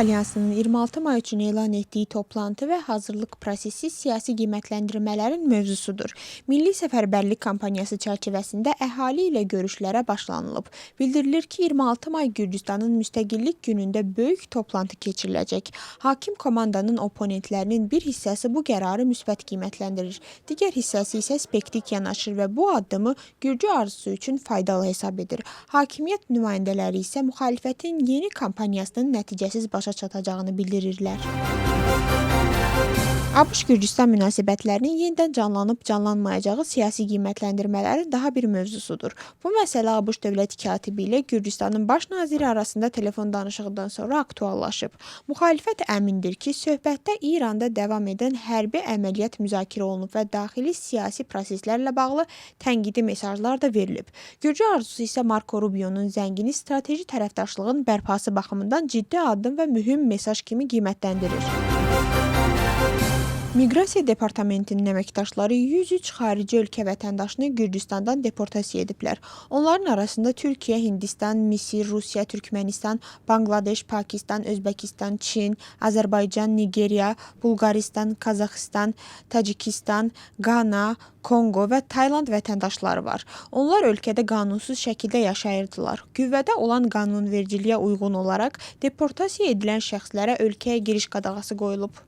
Alyansının 26 may üçün elan etdiyi toplantı və hazırlıq prosesi siyasi qiymətləndirmələrin mövzusudur. Milli Səfərbərlik kampaniyası çərçivəsində əhali ilə görüşlərə başlanılıb. Bildirilir ki, 26 may Gürcüstanın müstəqillik günündə böyük toplantı keçiriləcək. Hakim komandanın oponentlərinin bir hissəsi bu qərarı müsbət qiymətləndirir. Digər hissəsi isə skeptik yanaşır və bu addımı Gürcü arzusu üçün faydalı hesab edir. Hakimiyyət nümayəndələri isə müxalifətin yeni kampaniyasının nəticəsiz başa çatacağını bildirirlər. ABŞ-Gürcüstan münasibətlərinin yenidən canlanıb canlanmayacağı siyasi qiymətləndirmələrin daha bir mövzusudur. Bu məsələ ABŞ dövlət katibi ilə Gürcüstanın baş naziri arasında telefon danışıqdan sonra aktuallaşıb. Müxalifət əmindir ki, söhbətdə İranda davam edən hərbi əməliyyat müzakirə olunub və daxili siyasi proseslərlə bağlı tənqidi mesajlar da verilib. Gürcü arzusu isə Marco Rubio'nun zəngini strateji tərəfdaşlığın bərpası baxımından ciddi addım və mühüm mesaj kimi qiymətləndirir. Miqrasiya Departamentinin əməkdaşları 103 xarici ölkə vətəndaşını Gürcüstandan deportasiya ediblər. Onların arasında Türkiyə, Hindistan, Misir, Rusiya, Türkmənistan, Bangladeş, Pakistan, Özbəkistan, Çin, Azərbaycan, Nigeriya, Bulqaristan, Qazaxıstan, Tacikistan, Qana, Kongo və Tayland vətəndaşları var. Onlar ölkədə qanunsuz şəkildə yaşayırdılar. Qüvvədə olan qanunvericiliyə uyğun olaraq deportasiya edilən şəxslərə ölkəyə giriş qadağası qoyulub.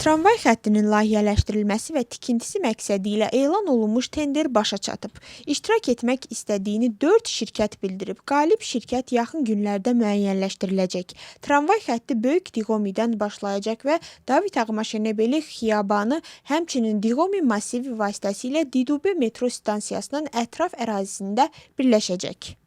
Tramvay xəttinin layihələşdirilməsi və tikintisi məqsədi ilə elan olunmuş tender başa çatıb. İştirak etmək istədiyini 4 şirkət bildirib. Qalib şirkət yaxın günlərdə müəyyənləşdiriləcək. Tramvay xətti Böyük Diqomidən başlayacaq və David Ağmaşenebeli xiyabanı, həmçinin Diqomi massivi vasitəsilə Didube metro stansiyasının ətraf ərazisində birləşəcək.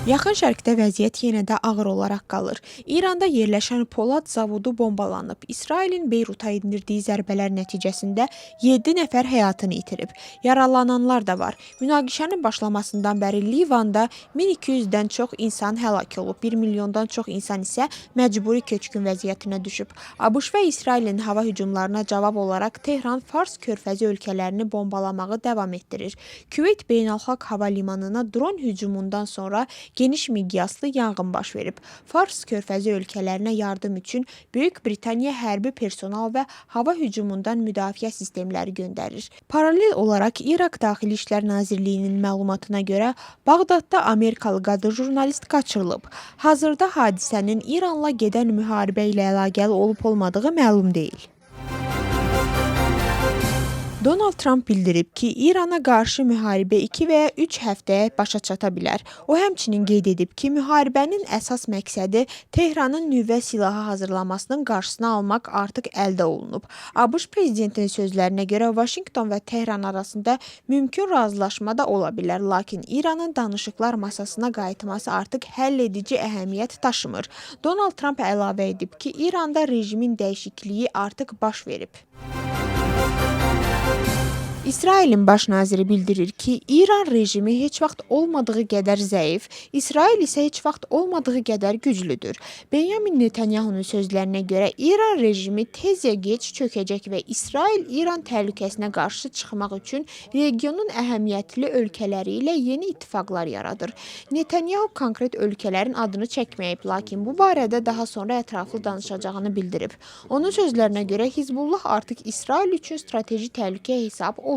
Yaxın Şərqdə vəziyyət yenə də ağır olaraq qalır. İranda yerləşən Polad zavodu bombalanıb. İsrailin Beyruta endirdiyi zərbələr nəticəsində 7 nəfər həyatını itirib. Yaralananlar da var. Münaqişənin başlamasından bəri Livanda 1200-dən çox insan həlak olub. 1 milyondan çox insan isə məcburi köçkün vəziyyətinə düşüb. ABŞ və İsrailin hava hücumlarına cavab olaraq Tehran Fars körfəzi ölkələrini bombalamağı davam etdirir. Küveyt beynəlxalq hava limanına dron hücumundan sonra geniş miqyaslı yanğın baş verib. Fars körfəzi ölkələrinə yardım üçün Böyük Britaniya hərbi personal və hava hücumundan müdafiə sistemləri göndərir. Paralel olaraq İraq Daxili İşlər Nazirliyinin məlumatına görə Bağdadda Amerikalı qadın jurnalist qaçırılıb. Hazırda hadisənin İranla gedən müharibə ilə əlaqəli olub-olmadığı məlum deyil. Donald Trump bildirib ki, İrana qarşı müharibə 2 və ya 3 həftəyə başa çata bilər. O həmçinin qeyd edib ki, müharibənin əsas məqsədi Tehranın nüvə silahı hazırlamasının qarşısını almaq artıq əldə olunub. ABŞ prezidentinin sözlərinə görə Vaşinqton və Tehran arasında mümkün razılaşma da ola bilər, lakin İranın danışıqlar masasına qayıtması artıq həll edici əhəmiyyət daşımır. Donald Trump əlavə edib ki, İranda rejimin dəyişikliyi artıq baş verib. İsrailin baş naziri bildirir ki, İran rejimi heç vaxt olmadığı qədər zəif, İsrail isə heç vaxt olmadığı qədər güclüdür. Benyamin Netanyahunun sözlərinə görə İran rejimi tez ya geç çökəcək və İsrail-İran təhlükəsinə qarşı çıxmaq üçün regionun əhəmiyyətli ölkələri ilə yeni ittifaqlar yaradır. Netanyahu konkret ölkələrin adını çəkməyib, lakin bu barədə daha sonra ətraflı danışacağını bildirib. Onun sözlərinə görə Hizbullah artıq İsrail üçün strateji təhlükə hesab olunur.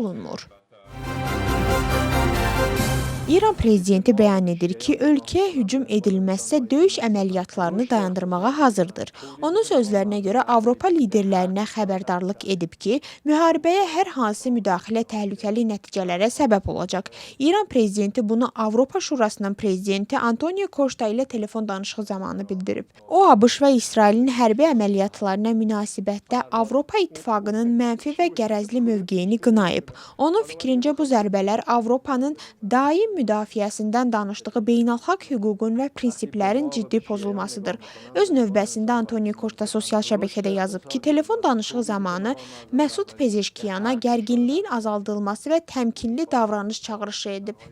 İran prezidenti bəyan edir ki, ölkəyə hücum edilməzsə döyüş əməliyyatlarını dayandırmağa hazırdır. Onun sözlərinə görə Avropa liderlərinə xəbərdarlıq edib ki, müharibəyə hər hansı müdaxilə təhlükəli nəticələrə səbəb olacaq. İran prezidenti bunu Avropa Şurasının prezidenti Antonio Costa ilə telefon danışığı zamanı bildirib. O, ABŞ və İsrailin hərbi əməliyyatlarına münasibətdə Avropa İttifaqının mənfi və qərəzli mövqeyini qınayıb. Onun fikrincə bu zərbələr Avropanın daim müdafiəsindən danışdığı beynəlxalq hüququn və prinsiplərin ciddi pozulmasıdır. Öz növbəsində Antonio Costa sosial şəbəkədə yazıb ki, telefon danışığı zamanı Məsud Pezeşkiyana gərginliyin azaldılması və təmkinli davranış çağırışı edib.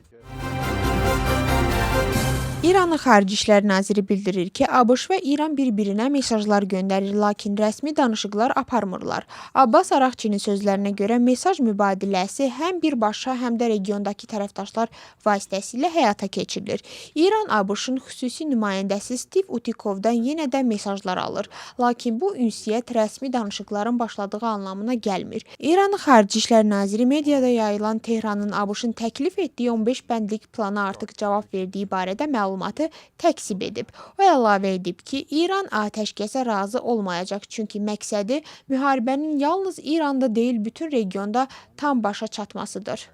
İranın Xarici İşlər naziri bildirir ki, ABŞ və İran bir-birinə mesajlar göndərir, lakin rəsmi danışıqlar aparmırlar. Abbas Araqçinin sözlərinə görə mesaj mübadiləsi həm birbaşa, həm də regiondakı tərəfdaşlar vasitəsilə həyata keçirilir. İran ABŞ-ın xüsusi nümayəndəsi Steve Utikovdan yenə də mesajlar alır, lakin bu ünsiyyət rəsmi danışıqların başladığı anlamına gəlmir. İranın Xarici İşlər naziri mediada yayılan Tehranın ABŞ-ın təklif etdiyi 15 bəndlik plana artıq cavab verdiyi barədə məlumatı təkzib edib. O əlavə edib ki, İran atəşkəsə razı olmayacaq, çünki məqsədi müharibənin yalnız İranda deyil, bütün regionda tam başa çatmasıdır.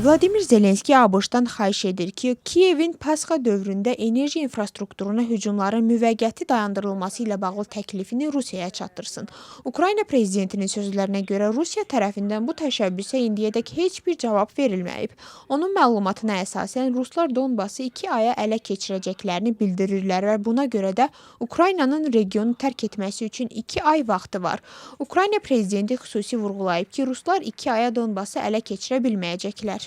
Vladimir Zelenski ABŞ-dan xahiş edir ki, Kiyevin Pasxa dövründə enerji infrastrukturuna hücumların müvəqqəti dayandırılması ilə bağlı təklifini Rusiyaya çatdırsın. Ukrayna prezidentinin sözlərinə görə Rusiya tərəfindən bu təşəbbüsə indiyədək heç bir cavab verilməyib. Onun məlumatına əsasən Ruslar Donbası 2 aya ələ keçirəcəklərini bildirirlər və buna görə də Ukraynanın regionu tərk etməsi üçün 2 ay vaxtı var. Ukrayna prezidenti xüsusi vurğulayıb ki, Ruslar 2 aya Donbası ələ keçirə bilməyəcəklər.